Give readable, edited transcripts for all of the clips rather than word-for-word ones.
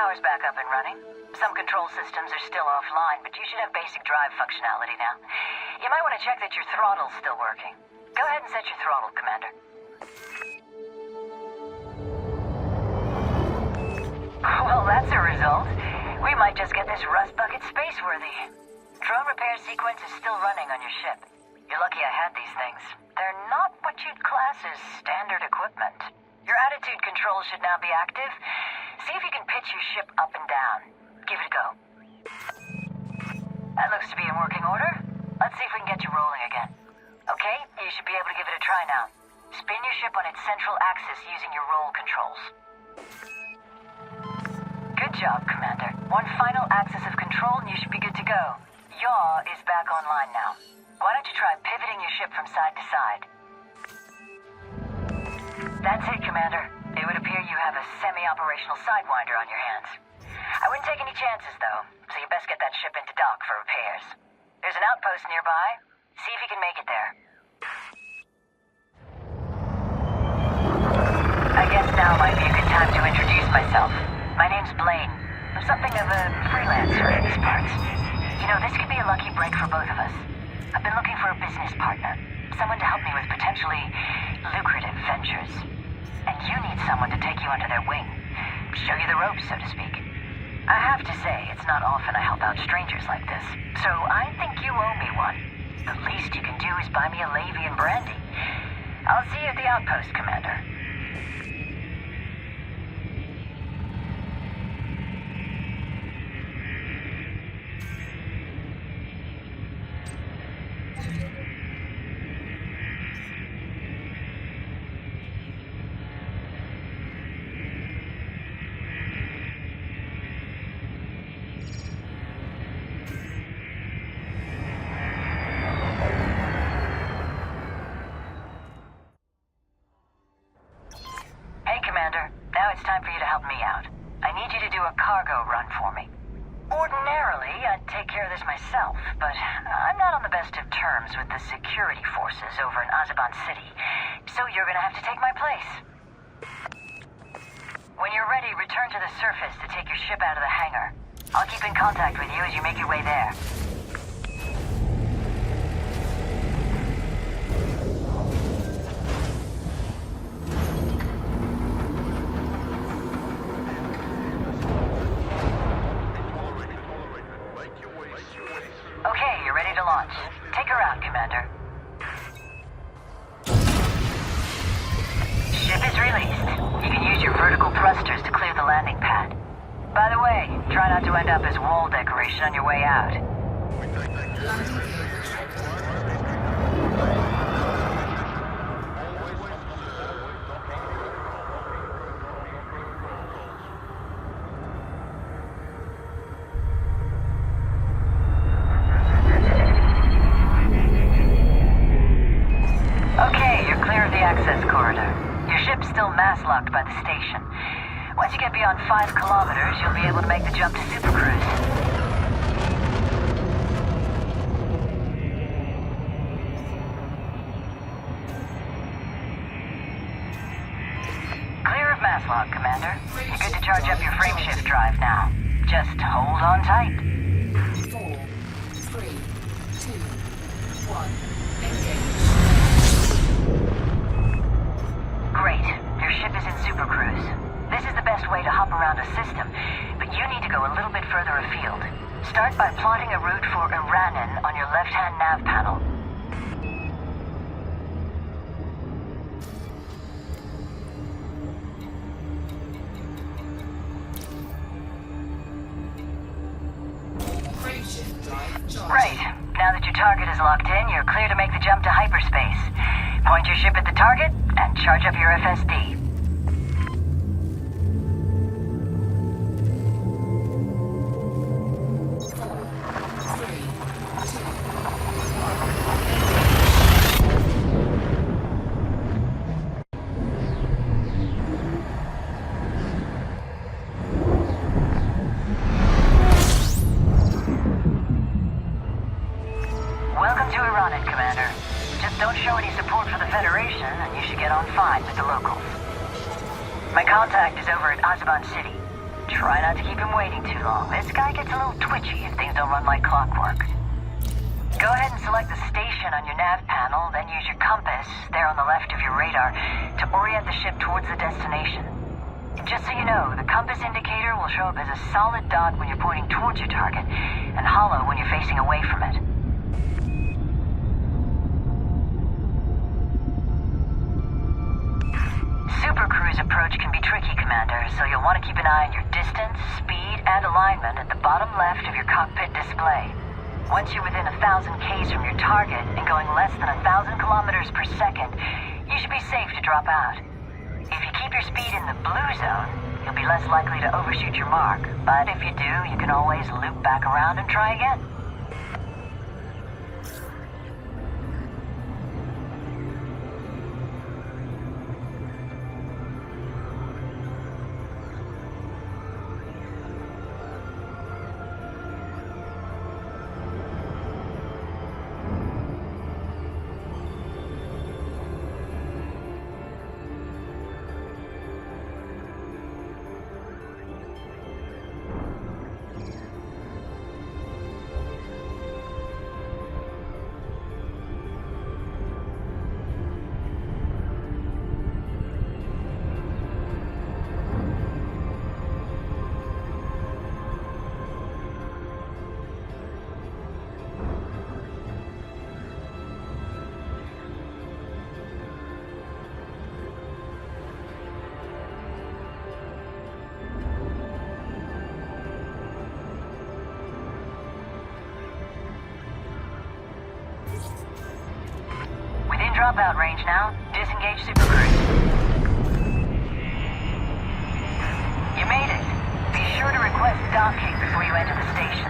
power's back up and running. Some control systems are still offline, but you should have basic drive functionality now. You might want to check that your throttle's still working. Go ahead and set your throttle, Commander. Well, that's a result. We might just get this rust bucket space-worthy. Drone repair sequence is still running on your ship. You're lucky I had these things. They're not what you'd class as standard equipment. Your attitude control should now be active. See if you can pitch your ship up and down. Give it a go. That looks to be in working order. Let's see if we can get you rolling again. Okay, you should be able to give it a try now. Spin your ship on its central axis using your roll controls. Good job, Commander. One final axis of control and you should be good to go. Yaw is back online now. Why don't you try pivoting your ship from side to side? That's it, Commander. It would appear you have a semi-operational Sidewinder on your hands. I wouldn't take any chances, though, so you best get that ship into dock for repairs. There's an outpost nearby. See if you can make it there. I guess now might be a good time to introduce myself. My name's Blaine. I'm something of a freelancer in these parts. You know, this could be a lucky break for both of us. I've been looking for a business partner. Someone to help me with potentially lucrative ventures. And you need someone to take you under their wing. Show you the ropes, so to speak. I have to say, it's not often I help out strangers like this. So I think you owe me one. The least you can do is buy me a Levy and brandy. I'll see you at the outpost, Commander. Now it's time for you to help me out. I need you to do a cargo run for me. Ordinarily, I'd take care of this myself, but I'm not on the best of terms with the security forces over in Azeban City, so you're gonna have to take my place. When you're ready, return to the surface to take your ship out of the hangar. I'll keep in contact with you as you make your way there. Okay, you're ready to launch. Take her out, Commander. Ship is released. You can use your vertical thrusters to clear the landing pad. By the way, try not to end up as wall decoration on your way out. Access corridor. Your ship's still mass-locked by the station. Once you get beyond 5 kilometers, you'll be able to make the jump to Supercruise. Clear of mass-lock, Commander. You're good to charge up your frameshift drive now. Just hold on tight. 4, 3, 2, 1, engage. Great. Your ship is in Supercruise. This is the best way to hop around a system, but you need to go a little bit further afield. Start by plotting a route for Iranen on your left-hand nav panel. Right. Now that your target is locked in, you're clear to make the jump to hyperspace. Point your ship at the target and charge up your FSD. Welcome to Iranen, Commander. Just don't show any support for the Federation, and you should get on fine with the locals. My contact is over at Azeban City. Try not to keep him waiting too long. This guy gets a little twitchy if things don't run like clockwork. Go ahead and select the station on your nav panel, then use your compass, there on the left of your radar, to orient the ship towards the destination. And just so you know, the compass indicator will show up as a solid dot when you're pointing towards your target, and hollow when you're facing away from it. Supercruise approach can be tricky, Commander, so you'll want to keep an eye on your distance, speed, and alignment at the bottom left of your cockpit display. Once you're within 1,000 Ks from your target and going less than 1,000 kilometers per second, you should be safe to drop out. If you keep your speed in the blue zone, you'll be less likely to overshoot your mark. But if you do, you can always loop back around and try again. Dropout range now. Disengage Supercruise. You made it. Be sure to request docking before you enter the station.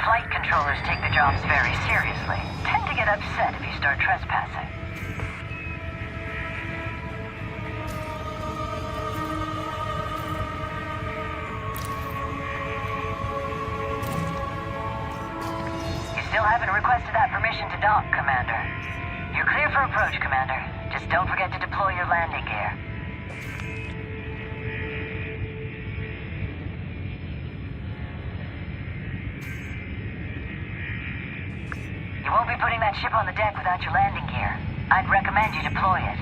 Flight controllers take the jobs very seriously. Tend to get upset if you start trespassing. You still haven't requested that permission to dock, Commander. You're clear for approach, Commander. Just don't forget to deploy your landing gear. You won't be putting that ship on the deck without your landing gear. I'd recommend you deploy it.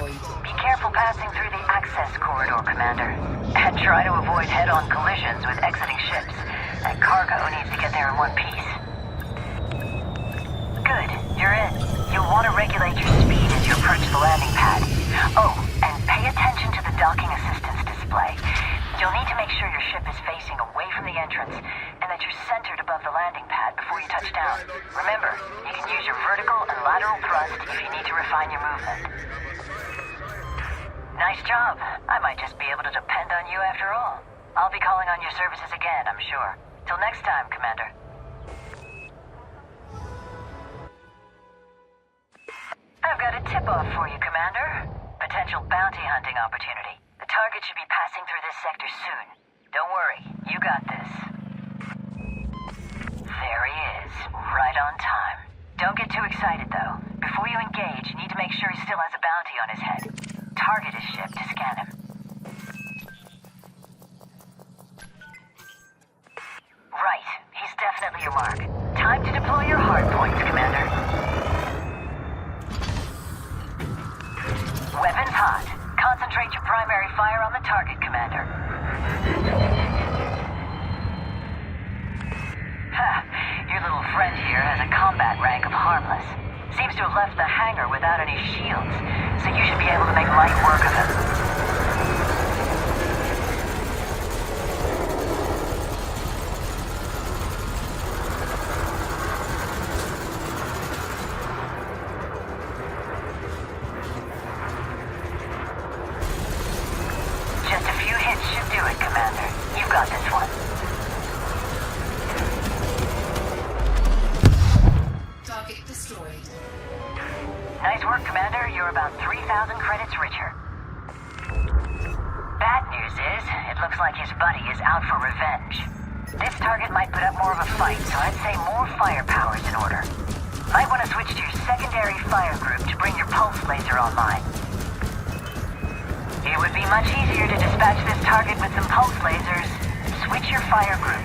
Be careful passing through the access corridor, Commander. And try to avoid head-on collisions with exiting ships. That cargo needs to get there in one piece. Good, you're in. You'll want to regulate your speed as you approach the landing pad. Oh, and pay attention to the docking assistance display. You'll need to make sure your ship is facing away from the entrance, and that you're centered above the landing pad before you touch down. Remember, you can use your vertical and lateral thrust if you need to refine your movement. Nice job. I might just be able to depend on you after all. I'll be calling on your services again, I'm sure. Till next time, Commander. I've got a tip-off for you, Commander. Potential bounty hunting opportunity. The target should be passing through this sector soon. Don't worry, you got this. There he is, right on time. Don't get too excited, though. Before you engage, you need to make sure he still has a bounty on his head. Target his ship to scan him. Right, he's definitely your mark. Time to deploy your hard points, Commander. Weapons hot. Concentrate your primary fire on the target, Commander. Your little friend here has a combat rank of harmless. Seems to have left the hangar without any shields, so you should be able to make light work of him. Just a few hits should do it, Commander. You've got this one. revenge. This target might put up more of a fight, so I'd say more firepower's in order. Might want to switch to your secondary fire group to bring your pulse laser online. It would be much easier to dispatch this target with some pulse lasers. Switch your fire group.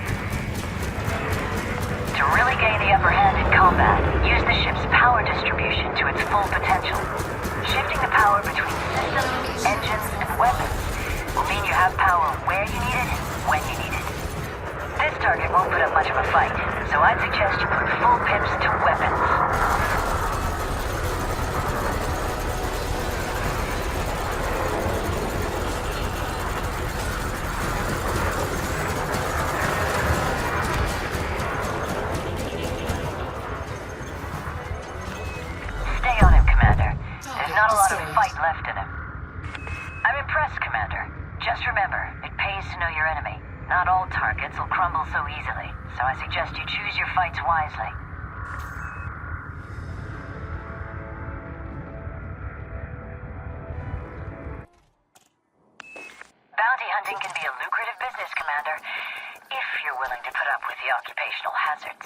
To really gain the upper hand in combat, use the ship's power distribution to its full potential. Shifting the power between systems, engines, and weapons will mean you have power where you need it, when you need it. This target won't put up much of a fight, so I'd suggest you put full pips to weapons. Stay on him, Commander. There's not a lot of fight left in him. I'm impressed, Commander. Just remember, it pays to know your enemy. Not all targets will crumble so easily, so I suggest you choose your fights wisely. Bounty hunting can be a lucrative business, Commander, if you're willing to put up with the occupational hazards.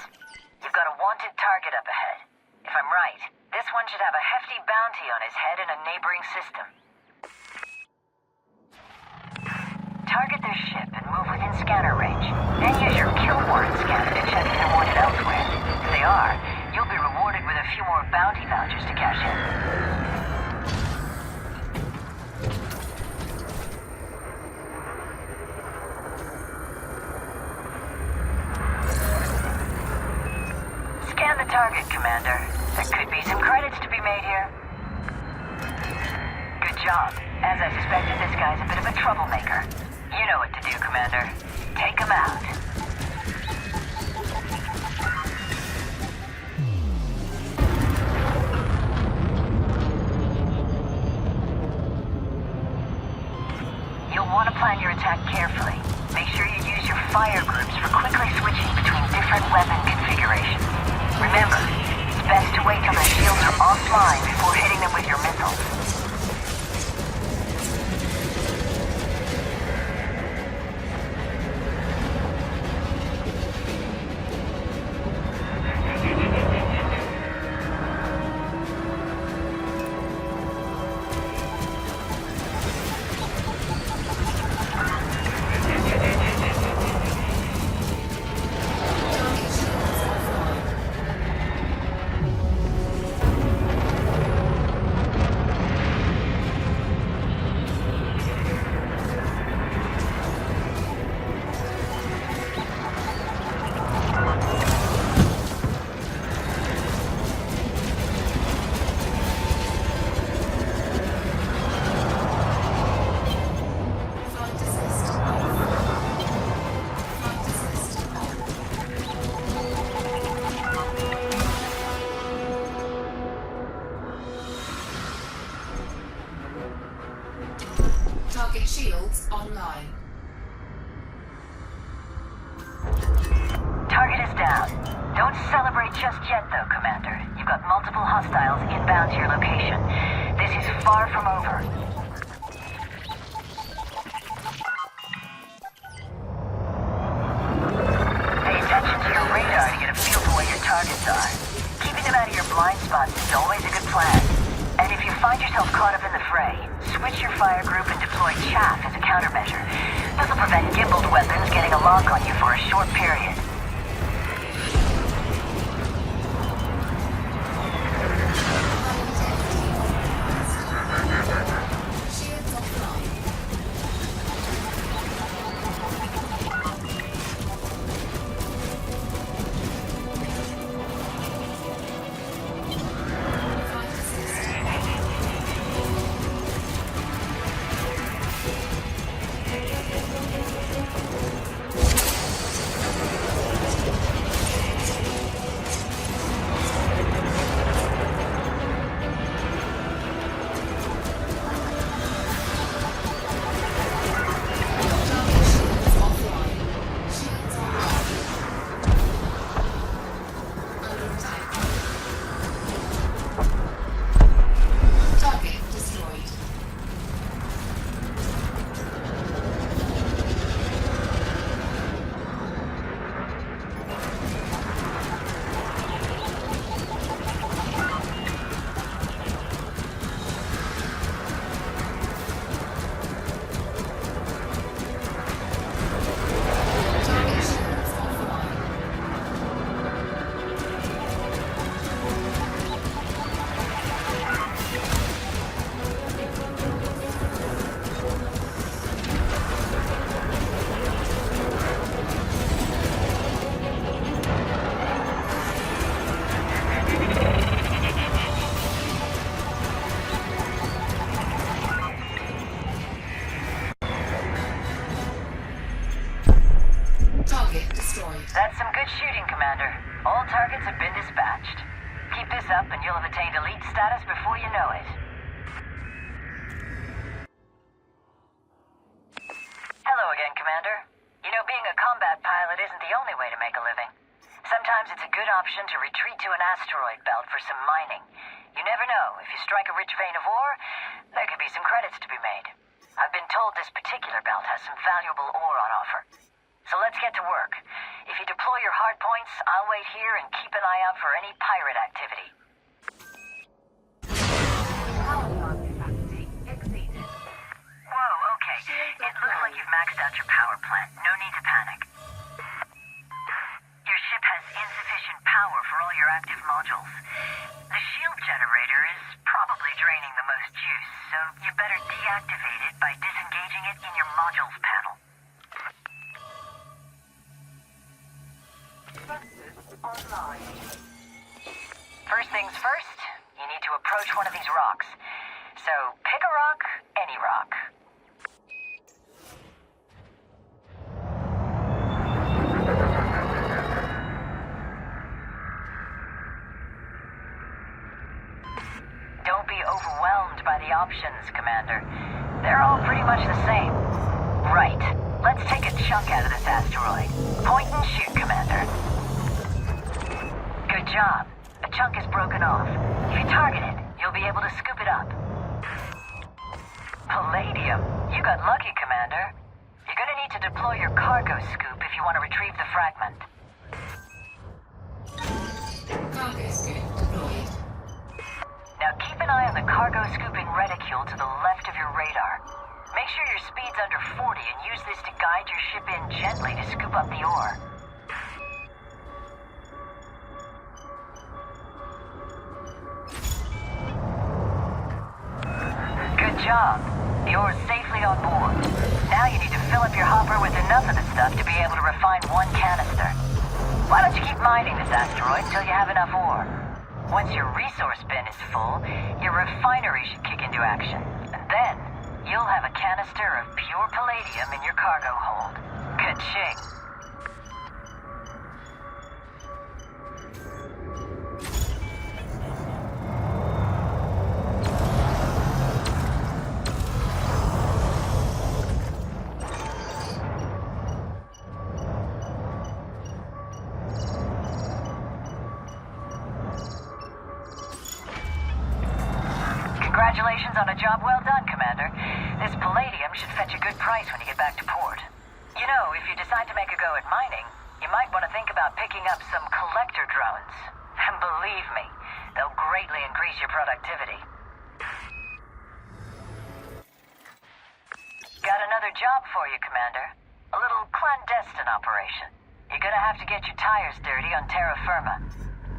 You've got a wanted target up ahead. If I'm right, this one should have a hefty bounty on his head in a neighboring system. Target their ship and move within scanner range. Then use your kill warrant scanner to check if they're wanted elsewhere. If they are, you'll be rewarded with a few more bounty vouchers to cash in. Scan the target, Commander. There could be some credits to be made here. Good job. As I suspected, this guy's a bit of a troublemaker. You know what to do, Commander. Take him out. You'll want to plan your attack carefully. Make sure you use your fire groups for quickly switching between different weapon configurations. Remember, it's best to wait till their shields are offline before hitting them with your missiles. Target shields online. Target is down. Don't celebrate just yet, though, Commander. You've got multiple hostiles inbound to your location. This is far from over. Pay attention to your radar to get a feel for where your targets are. Keeping them out of your blind spots is always a good plan. And if you find yourself caught up in the fray, switch your fire group and deploy chaff as a countermeasure. This will prevent gimbaled weapons getting a lock on you for a short period. Shields offline. Flight assist. destroyed. That's some good shooting, Commander. All targets have been dispatched. Keep this up and you'll have attained elite status before you know it. Hello again, Commander. You know, being a combat pilot isn't the only way to make a living. Sometimes it's a good option to retreat to an asteroid belt for some mining. You never know. If you strike a rich vein of ore, there could be some credits to be made. I've been told this particular belt has some valuable ore on offer. So let's get to work. If you deploy your hard points, I'll wait here and keep an eye out for any pirate activity. Power plant capacity exceeded. Whoa, okay. It looks like you've maxed out your power plant. No need to panic. Your ship has insufficient power for all your active modules. The shield generator is probably draining the most juice, so you better deactivate it by disengaging it in your modules panel. Online. First things first, you need to approach one of these rocks. So pick a rock, any rock. Don't be overwhelmed by the options, Commander. They're all pretty much the same. Right. Let's take a chunk out of this asteroid. Point and shoot, Commander. Good job. A chunk is broken off. If you target it, you'll be able to scoop it up. Palladium? You got lucky, Commander. You're gonna need to deploy your cargo scoop if you want to retrieve the fragment. Cargo scoop deployed. Now keep an eye on the cargo scooping reticule to the left of your radar. Make sure your speed's under 40 and use this to guide your ship in gently to scoop up the ore. Good job. The ore's safely on board. Now you need to fill up your hopper with enough of the stuff to be able to refine one canister. Why don't you keep mining this asteroid until you have enough ore? Once your resource bin is full, your refinery should kick into action. And then, you'll have a canister of pure palladium in your cargo hold. Ka-ching. Congratulations on a job well done, Commander. This palladium should fetch a good price when you get back to port. You know, if you decide to make a go at mining, you might want to think about picking up some collector drones. And believe me, they'll greatly increase your productivity. Got another job for you, Commander. A little clandestine operation. You're gonna have to get your tires dirty on terra firma.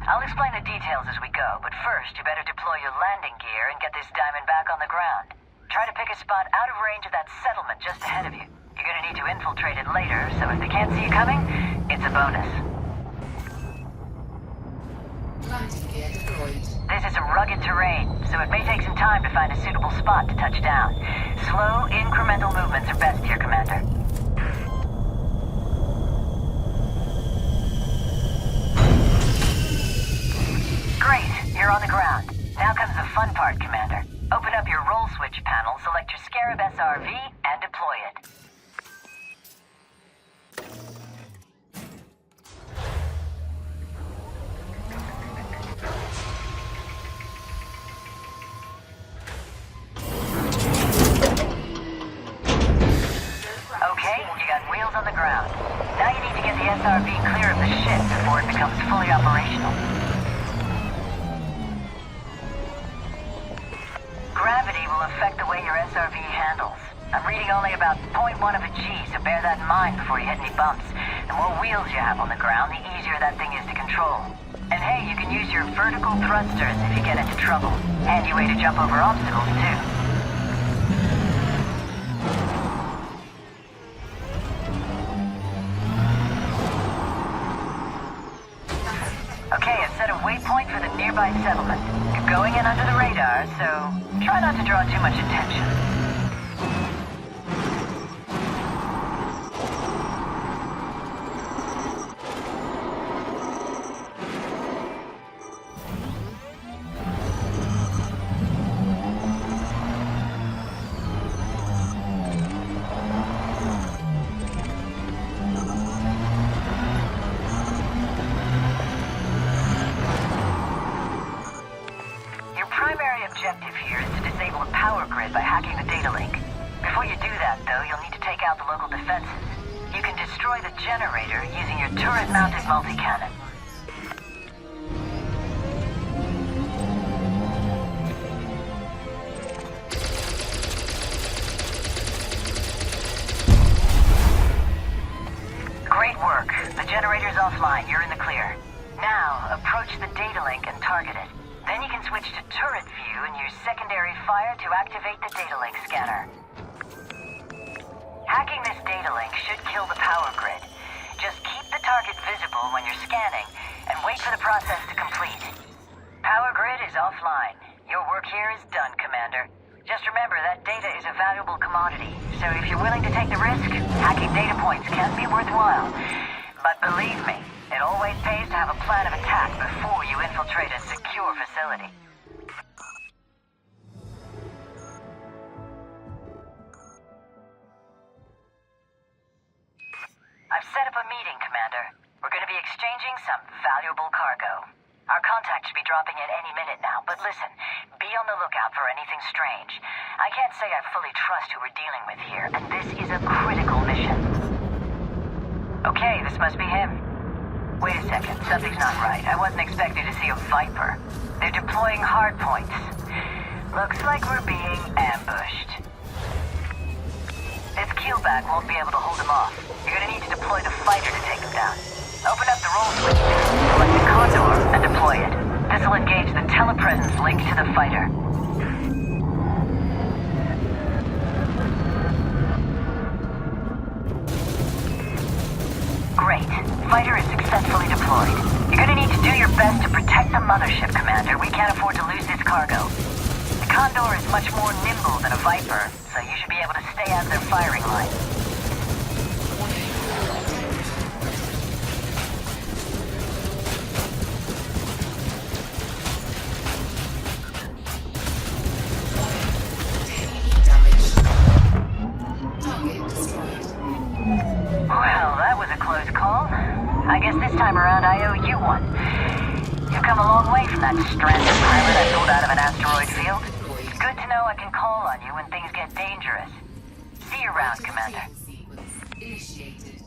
I'll explain the details as we go, but first you better deploy your landing gear and get this diamond back on the ground. Try to pick a spot out of range of that settlement just ahead of you. You're gonna need to infiltrate it later, so if they can't see you coming, it's a bonus. Landing gear deployed. This is some rugged terrain, so it may take some time to find a suitable spot to touch down. Slow, incremental movements are best here, Commander. Great, you're on the ground. Now comes the fun part, Commander. Open up your roll switch panel, select your Scarab SRV, and deploy it. Okay, you got wheels on the ground. Now you need to get the SRV clear of the ship before it becomes fully operational. Gravity will affect the way your SRV handles. I'm reading only about 0.1 of a G, so bear that in mind before you hit any bumps. The more wheels you have on the ground, the easier that thing is to control. And hey, you can use your vertical thrusters if you get into trouble. Handy way to jump over obstacles, too. Okay, I've set a waypoint for the nearby settlement. You're going in under the radar, so try not to draw too much attention. local defenses. You can destroy the generator using your turret-mounted multi-cannon. Great work. The generator's offline. You're in the clear. Now, approach the data link and target it. Then you can switch to turret view and use secondary fire to activate the data link scanner. Hacking this data link should kill the power grid. Just keep the target visible when you're scanning and wait for the process to complete. Power grid is offline. Your work here is done, Commander. Just remember that data is a valuable commodity, so if you're willing to take the risk, hacking data points can be worthwhile. But believe me, it always pays to have a plan of attack before you infiltrate a secure facility. I've set up a meeting, Commander. We're going to be exchanging some valuable cargo. Our contact should be dropping in any minute now, but listen, be on the lookout for anything strange. I can't say I fully trust who we're dealing with here, and this is a critical mission. Okay, this must be him. Wait a second, something's not right. I wasn't expecting to see a Viper. They're deploying hardpoints. Looks like we're being ambushed. This keelback won't be able to hold them off. You're gonna need to deploy the fighter to take them down. Open up the roll switch there, select the condor, and deploy it. This will engage the telepresence linked to the fighter. Great. Fighter is successfully deployed. You're gonna need to do your best to protect the mothership, Commander. We can't afford to lose this cargo. The Condor is much more nimble than a Viper, so you should be able to stay out of their firing line. Well, that was a close call. I guess this time around I owe you one. You've come a long way from that stranded pilot I pulled out of an asteroid field. It's good to know I can call on you when things get dangerous. See you around, Commander. Initiated.